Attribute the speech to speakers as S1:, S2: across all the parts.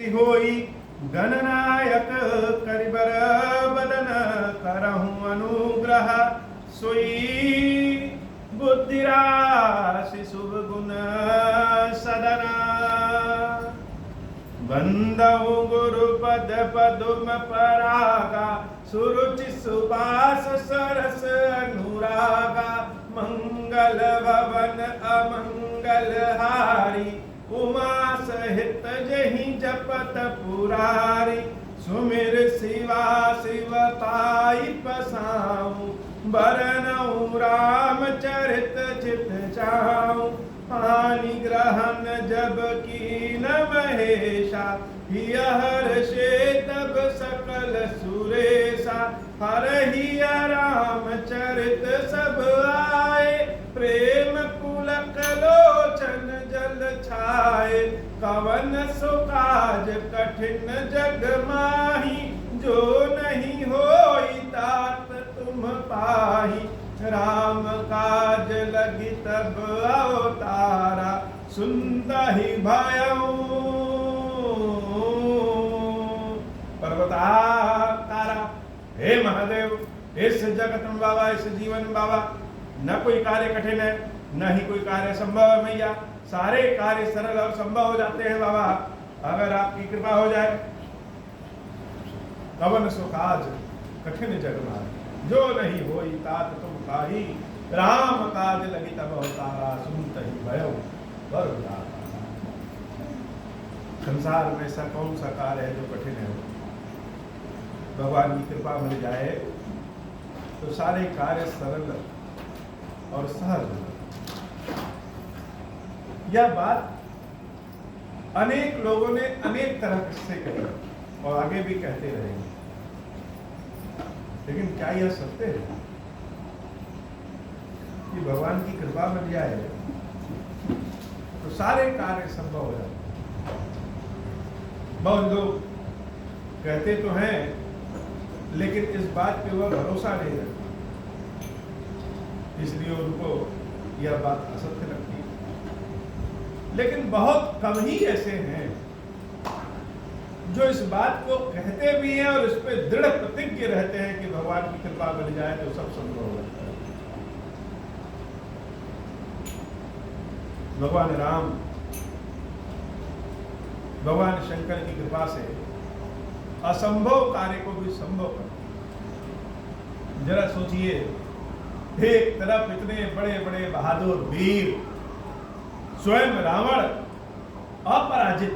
S1: होई गणनायक करिबर बदन करहूं अनुग्रह सोई बुद्धिराशि शुभ गुण सदना बंदहु गुरु पद पदुम परागा सुरुचि सुबास सरस अनुरागा मंगल भवन अमंगल हारी उमा सहित जहि जपत पुरारी सुमिर शिवा शिव पाई पसाऊं बरनऊं राम चरित चित चाऊं पानी ग्रहण जब की न महेशा हर्षे तब सकल सुरेशा हरहिया राम चरित सब आए प्रेम पुलक लोचन जल छाए कवन सुकाज कठिन जग माही जो नहीं होई तात तुम पाही राम काज लगी तब अवतारा सुनहि भयऊ पर्वतारा। हे महादेव, इस जगत में बाबा, इस जीवन में बाबा न कोई कार्य कठिन है, न ही कोई कार्य संभव है मैया। सारे कार्य सरल और संभव हो जाते हैं बाबा, अगर आपकी कृपा हो जाए। कवन सो काज कठिन जग मारे जो नहीं होई तात तुम काही राम काज लगी तब अवतारा सुनहि भयऊ पर्वतारा। संसार में ऐसा कौन सा कार्य है जो कठिन है? भगवान की कृपा मिल जाए तो सारे कार्य सरल और सहज। यह बात अनेक लोगों ने अनेक तरह से कही और आगे भी कहते रहेंगे, लेकिन क्या यह सत्य है कि भगवान की कृपा मिल जाए तो सारे कार्य संभव हो जाते? बहुत लोग कहते तो हैं, लेकिन इस बात पे वह भरोसा नहीं रखते, इसलिए उनको यह बात असत्य लगती है। लेकिन बहुत कम ही ऐसे हैं जो इस बात को कहते भी हैं और इस पे दृढ़ प्रतिज्ञ रहते हैं कि भगवान की कृपा मिल जाए तो सब संभव हो जाता है। भगवान राम, भगवान शंकर की कृपा से असंभव कार्य को भी संभव कर। जरा सोचिए, एक तरफ इतने बड़े बड़े बहादुर वीर, स्वयं रावण अपराजित,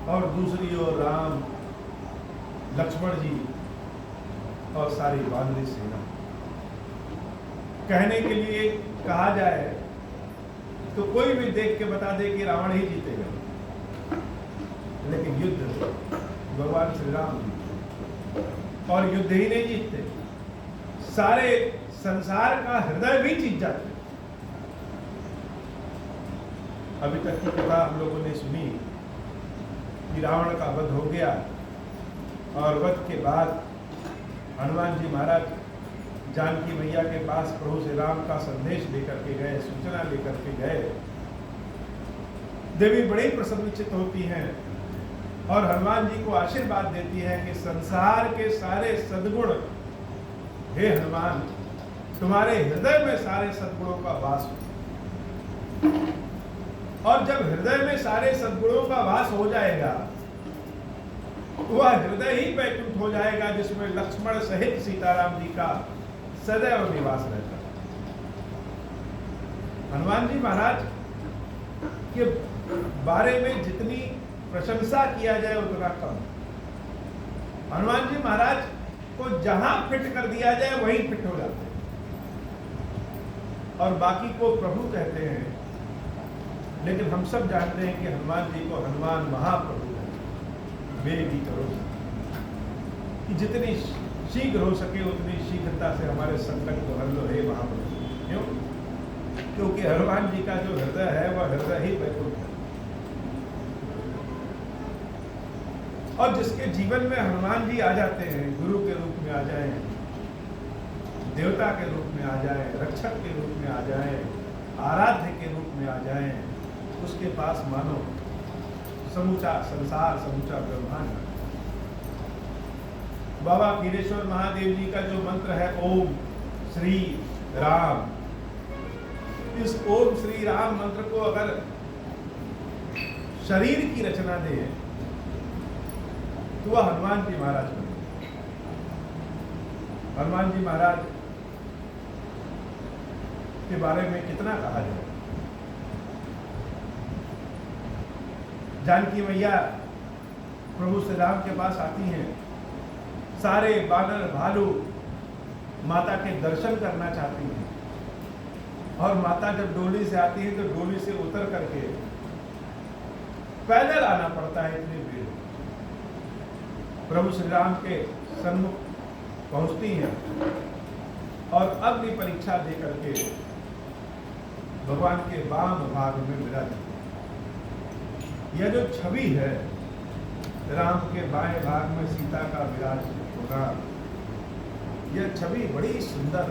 S1: और दूसरी ओर राम, लक्ष्मण जी और सारी वानरी सेना। कहने के लिए कहा जाए तो कोई भी देख के बता दे कि रावण ही जीतेगा, लेकिन युद्ध भगवान श्री राम जीते, और युद्ध ही नहीं जीतते, सारे संसार का हृदय भी जीत जाते। अभी तक की कथा हम लोगों ने सुनी कि रावण का वध हो गया, और वध के बाद हनुमान जी महाराज जानकी मैया के पास प्रभु श्री राम का संदेश लेकर के गए, सूचना लेकर के गए। देवी बड़ी प्रसन्नचित्त होती हैं और हनुमान जी को आशीर्वाद देती है कि संसार के सारे सद्गुण, हे हनुमान, तुम्हारे हृदय में सारे सद्गुणों का वास हो, और जब हृदय में सारे सद्गुणों का वास हो जाएगा तो वह हृदय ही वैकुंठ हो जाएगा, जिसमें लक्ष्मण सहित सीताराम जी का सदैव निवास रहता है। हनुमान जी महाराज के बारे में जितनी प्रशंसा किया जाए उतना कम। हनुमान जी महाराज को जहां फिट कर दिया जाए वहीं फिट हो जाते हैं, और बाकी को प्रभु कहते हैं। लेकिन हम सब जानते हैं कि हनुमान जी को हनुमान महाप्रभु है। बेगी करो कि जितनी शीघ्र हो सके उतनी शीघ्रता से हमारे संकट को हल लो, हे महाप्रभु। क्यों? क्योंकि हनुमान जी का जो हृदय है वह हृदय ही वैकुंठ है, और जिसके जीवन में हनुमान जी आ जाते हैं, गुरु के रूप में आ जाएं, देवता के रूप में आ जाएं, रक्षक के रूप में आ जाएं, आराध्य के रूप में आ जाएं, उसके पास मानो समूचा संसार, समूचा ब्रह्मांड। बाबा खीरेश्वर महादेव जी का जो मंत्र है ओम श्री राम, इस ओम श्री राम मंत्र को अगर शरीर की रचना दे तो वह हनुमान जी महाराज बने। हनुमान जी महाराज के बारे में कितना कहा जाए। जानकी मैया प्रभु श्री राम के पास आती हैं, सारे बानर भालू माता के दर्शन करना चाहती हैं, और माता जब डोली से आती है तो डोली से उतर करके पैदल आना पड़ता है, इतनी भीड़। प्रभु श्री राम के सन्मुख पहुंचती हैं और अग्नि परीक्षा दे करके भगवान के वाम भाग में विराजती है। यह जो छवि है राम के बाएं भाग में सीता का विराज होना, यह छवि बड़ी सुंदर,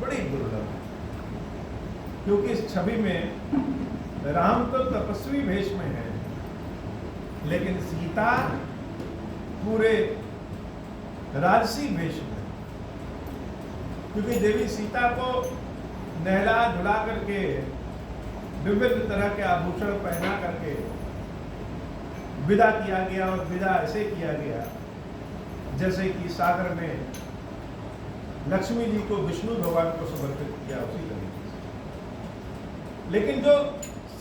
S1: बड़ी दुर्लभ है, क्योंकि इस छवि में राम तो तपस्वी भेष में है, लेकिन सीता पूरे राजसी भेष में। क्योंकि देवी सीता को नहला धुला करके विभिन्न तरह के आभूषण पहना करके विदा किया गया, और विदा ऐसे किया गया जैसे कि सागर में लक्ष्मी जी को विष्णु भगवान को समर्पित किया, उसी तरीके से। लेकिन जो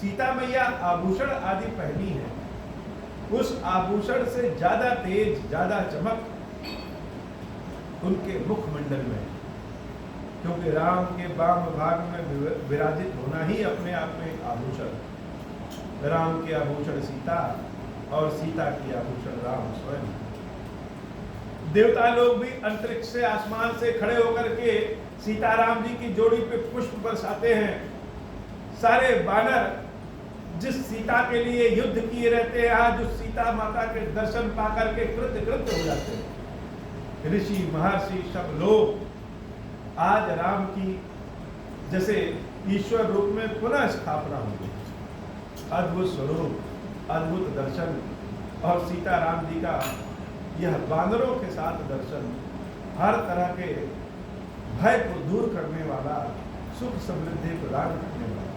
S1: सीता मैया आभूषण आदि पहनी है, उस आभूषण से ज्यादा तेज, ज्यादा चमक उनके मुखमंडल में, क्योंकि राम के वाम भाग में विराजित होना ही अपने आप में एक आभूषण। राम के आभूषण सीता और सीता की आभूषण राम स्वयं। देवता लोग भी अंतरिक्ष से, आसमान से खड़े होकर के सीताराम जी की जोड़ी पे पुष्प बरसाते हैं। सारे बानर जिस सीता के लिए युद्ध किए रहते हैं, आज उस सीता माता के दर्शन पाकर के कृतकृत्य हो जाते हैं। ऋषि महर्षि सब लोग आज राम की जैसे ईश्वर रूप में पुनः स्थापना होगी। अद्भुत स्वरूप, अद्भुत दर्शन, और सीताराम जी का यह बानरों के साथ दर्शन हर तरह के भय को दूर करने वाला, सुख समृद्धि प्रदान करने वाला।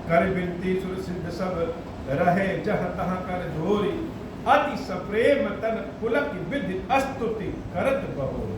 S1: कर बिनती सुर सिद्ध सब रहे जह तह कर जोरी, अति सप्रेम तन पुलक विधि अस्तुति करत बहोरी।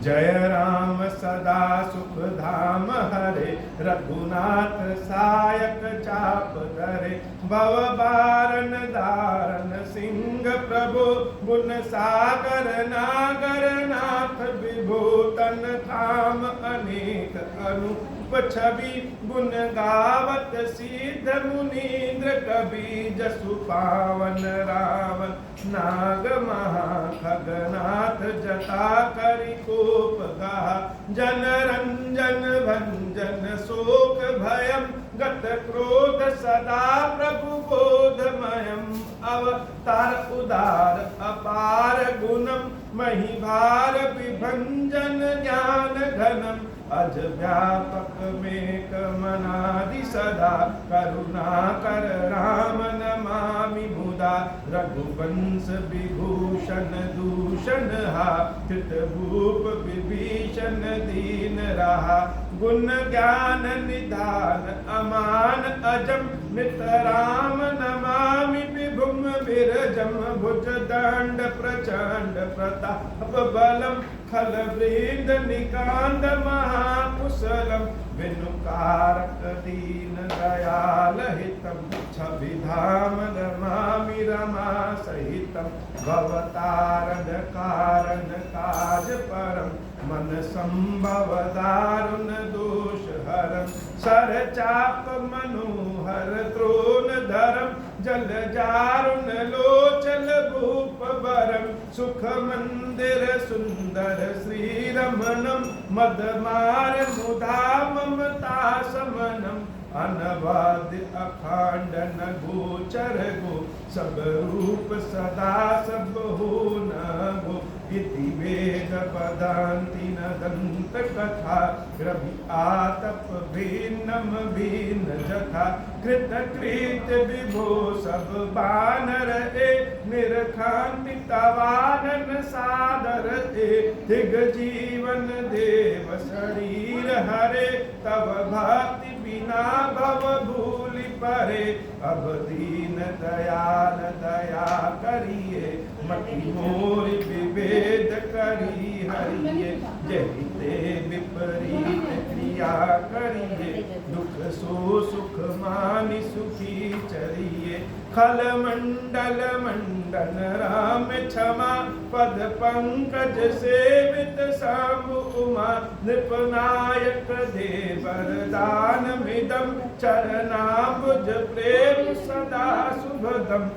S1: जय राम सदा सुख धाम हरे, रघुनाथ सायक चाप धरे। भव बारन दारन सिंह प्रभु, गुण सागर नागर नाथ विभो। तन थाम अनेक अनूप छवि, गुण गावत सिद्ध मुनीन्द्र कवि। जसु पावन रावण नाग महा, खगनाथ जटा करि कोप गाहा। जन रंजन भंजन शोक भयम, गत क्रोध सदा प्रभु बोधमयम। अवतार उदार अपार गुणम, महिभार विभंजन ज्ञान घनम। अज व्यापक मेक मनादि सदा, करुणा कर राम नमामि मुदा। रघुवंश विभूषण दूषण हा, धृत भूप विभीषण दीन रहा। गुण ज्ञान निधान अमान अजम, नित राम नमामि विभुम विरजम। भुज दंड प्रचंड प्रताप बलम, खल वृंद निकांद महाकुशलम। विनु कारक दीन दयाल हितम, छवि धाम नमामि रमा सहितम। भवतारण कारण काज परम, मन संभव दारुण दोष हरम। सर चाप मनोहर द्रोण धरम, जल जारुण लोचन भूप बरम। सुख मंदिर सुंदर श्री रमणम, मद मार मुधा ममता समनम। अनवाद अखंड न गोचर गो, सब रूप सदा सब हो न गो। इति वेद पदान्ति न दंत कथा रवि आतप भिन्नम भिन्न जथा कृत कृत विभो सब बानर ए निरखांति तवानन सादर ए दिग जीवन देव शरीर हरे तब भक्ति बिना भव भूलि परे अब दीन दयाल दया करिए मति मोर विभेद करी हरिये जहिते विपरीत क्रिया करिए दुख सो सुख मानि सुखी चरिए खल मंडल मंडन राम क्षमा पद पंकज सेवित सांब उमा नृपनायक दे वरदान मिदम चरणाबुज प्रेम सदा शुभदम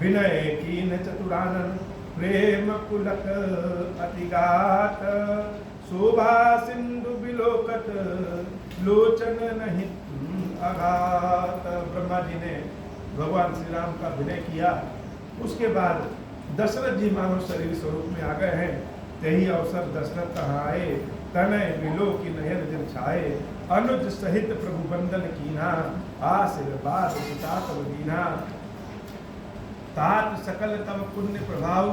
S1: विनय कीन चतुरानन प्रेम पुलक अतिगात शोभा सिंधु बिलोकत लोचन नहीं अघात। ब्रह्मा जी ने भगवान श्री राम का विनय किया। उसके बाद दशरथ जी मानव शरीर स्वरूप में आ गए हैं। यही अवसर दशरथ कहाँ आए तनय बिलो की नयन दिन छाए अनुज सहित प्रभु बंदन कीना आशीर्वाद सितात दीना तात सकल तम पुण्य प्रभाव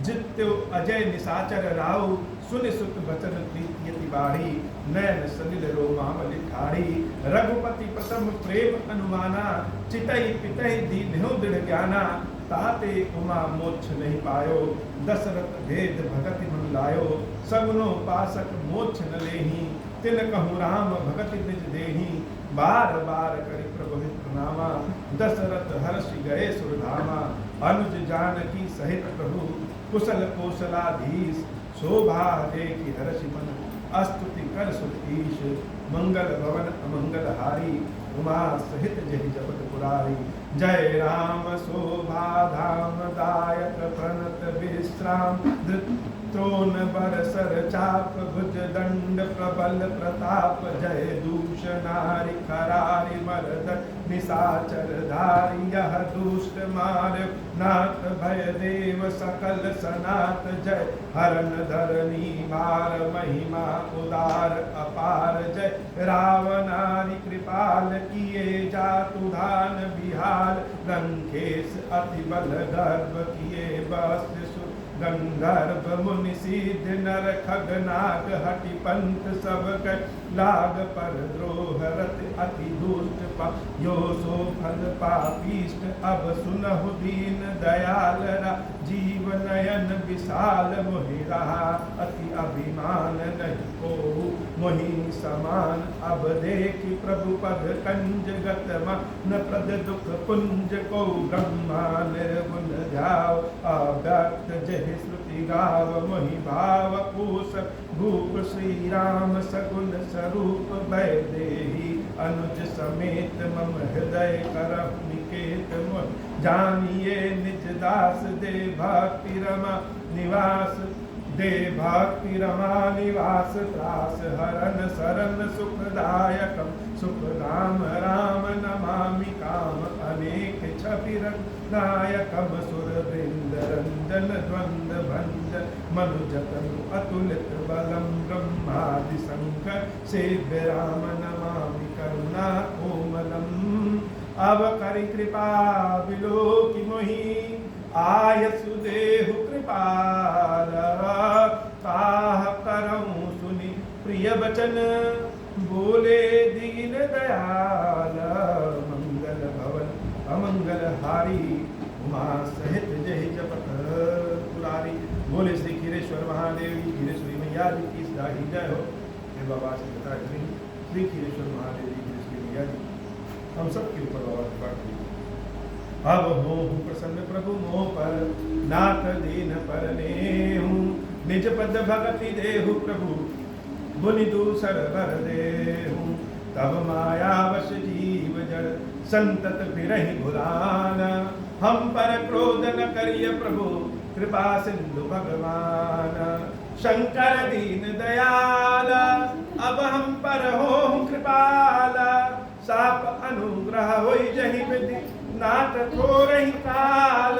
S1: जित्यो अजय निशाचर राव सुन सुत बचन प्रीति बाढ़ी नयन सलिल रोमावली ठाड़ी रघुपति प्रथम प्रेम अनुमाना चितई पितई दीन्हो दृढ़ ज्ञाना ताते उमा मोक्ष नहीं पायो दशरथ भेद भगति मन लायो सगुनो पासक मोक्ष न लेही तिन कहूँ राम भगति निज देही बार बार करि प्रभु प्रणामा दशरथ हर्षि गए सुरधामा अनुज जानकी सहित प्रभु कुशल कौशलाधीश शोभा देखि हर्षि मन अस्तुति कर सुधीश मंगल भवन अमंगल हारी उमा सहित जहि जपत पुरारी जय राम शोभा धाम दायक प्रणत विश्राम त्रोन बरसर चाप भुज दंड प्रबल प्रताप जय दूष नारी करारी मरद निशाचर धारी यह दुष्ट मार नाथ भय देव सकल सनात जय हरन धरनी मार महिमा उदार अपार जय रावणारी कृपाल किए जातुधान बिहार लंकेश अति बल गर्भ किए बस गंधर्व मुनि सिद्ध नर खग नाग हटि पंथ सब कर लाग पर द्रोह रत अति दुष्ट यो सो फल पापिष्ट अब सुनहु दीन दयाल रा जीव नयन विशाल मोहि रहा अति अभिमान नहीं को मोहि समान अब देखि प्रभु पद कंज गत न प्रद दुख पुंज को ब्रह्मा निर्गुण ध्याव अव्यक्त जय श्रुति गाव मोहि भाव पूष भूप श्री राम सगुण स्वरूप भय देहि अनुज समेत मम हृदय करह निकेत मोहि जानिए निज दास दे भक्ति रमा निवास दे भक्ति रमा निवास त्रास हरन शरण सुखदायकम सुख राम राम नमामि काम अनेक छपिर नायकम सुर वृंद रंजन द्वंद भंजन मनुजतनु अतुलित बलम ब्रह्मादि शंकर सेव्य राम नमामि करुणा कोमलम अब करि कृपा विलोकि मोहि आय सुदेहु कृपाल ताह करऊं सुनि प्रिय बचन बोले दीन दयाल मंगल भवन अमंगल हारी उमा सहित जय जपत पुरारी बोले श्री खीरेश्वर महादेव जी खीरेश्वरी मैया जी की सदाही जय हो। हे बाबा से बता श्री खीरेश्वर महादेव जी खीरेश्वरी मैया जी हम सब के ऊपर बाबा कृपा करिए। अब हो प्रसन्न प्रभु मोह पर नाथ दीन पर नेहु निज पद भगति देहु प्रभु मुनि दूसर वर देहु तब माया वश जीव जड़ संतत फिरहि भुलान हम पर क्रोध न करिय प्रभु कृपा सिंधु भगवान शंकर दीन दयाल अब हम पर हो कृपाल साप अनुग्रह होई जहि विधि नाथ थोरहि काल,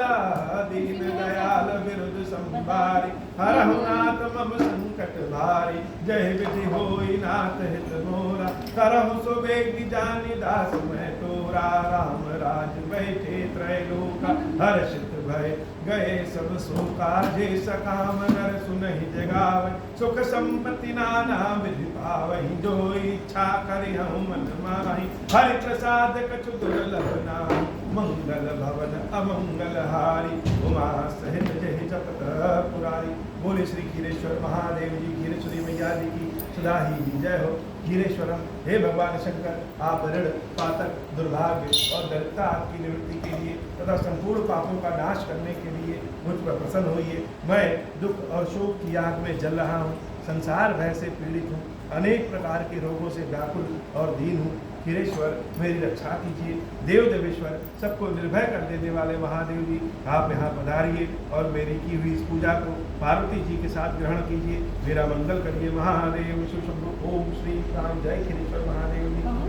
S1: दीन दयाल विरुद्ध संभारी, हरहु नाथ मम संकट भारी, जय विधि होई नाथ हित मोरा, करहु सो बेगी जानि दास मैं तोरा, राम राज बैठे त्रैलोका, हर्षित भय गए सब शोका, जे सकाम नर सुनहि जगावै, सुख संपत्ति नाना विधि पावहि, जो इच्छा करिहु मन माहि, हरि प्रसाद कछु दुर्लभ नाहि, मंगल भवन अमंगल हारी, उमा सहित जहि जपत पुरारी। बोले श्री खीरेश्वर महादेव जी, खीरेश्वरी मैया जी की सदा ही जय हो। खीरेश्वरम, हे भगवान शंकर, आप ऋण पातक दुर्भाग्य और दरिद्रता आपकी निवृत्ति के लिए तथा संपूर्ण पापों का नाश करने के लिए मुझ पर प्रसन्न होइए। मैं दुख और शोक की आग में जल रहा हूँ, संसार भय से पीड़ित हूँ, अनेक प्रकार के रोगों से व्याकुल और दीन हूँ। खीरेश्वर, मेरी रक्षा कीजिए। देव देवेश्वर, सबको निर्भय कर देने वाले महादेव जी, आप यहाँ पधारिए और मेरी की हुई इस पूजा को पार्वती जी के साथ ग्रहण कीजिए। मेरा मंगल करिए। महादेव शिव शंभु। ओम श्री राम। जय खीरेश्वर महादेव जी।